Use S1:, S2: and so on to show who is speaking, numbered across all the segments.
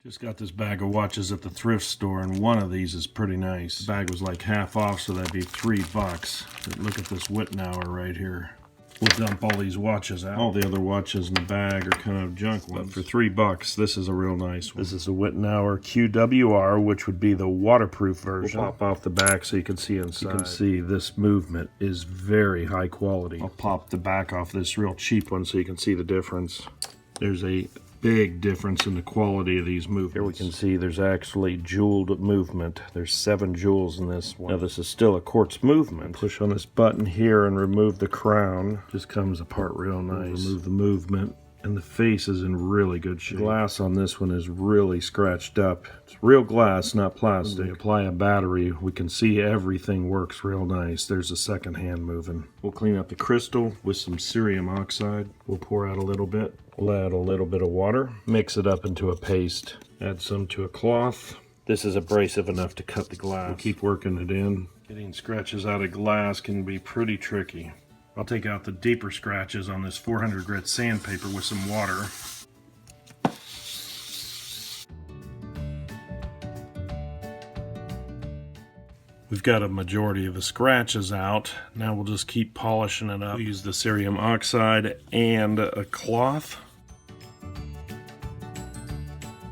S1: Just got this bag of watches at the thrift store, and one of these is pretty nice. The bag was like half off, so that'd be $3. But look at this Wittenauer right here. We'll dump all these watches out. All the other watches in the bag are kind of junk ones. But for $3, this is a real nice one. This is a WITTENAUER QWR, which would be the waterproof version. We'll pop off the back so you can see inside. You can see this movement is very high quality. I'll pop the back off this real cheap one so you can see the difference. There's a big difference in the quality of these movements. Here we can see there's actually jeweled movement. There's 7 jewels in this one. Now this is still a quartz movement. Push on this button here and remove the crown. Just comes apart real nice. Remove the movement, and the face is in really good shape. The glass on this one is really scratched up. It's real glass, not plastic. When we apply a battery, we can see everything works real nice. There's a second hand moving. We'll clean up the crystal with some cerium oxide. We'll pour out a little bit. We'll add a little bit of water, mix it up into a paste, add some to a cloth. This is abrasive enough to cut the glass. We'll keep working it in. Getting scratches out of glass can be pretty tricky. I'll take out the deeper scratches on this 400 grit sandpaper with some water. We've got a majority of the scratches out. Now we'll just keep polishing it up. We'll use the cerium oxide and a cloth.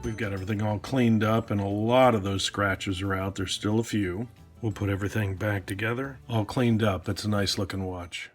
S1: We've got everything all cleaned up, and a lot of those scratches are out. There's still a few. We'll put everything back together. All cleaned up. It's a nice looking watch.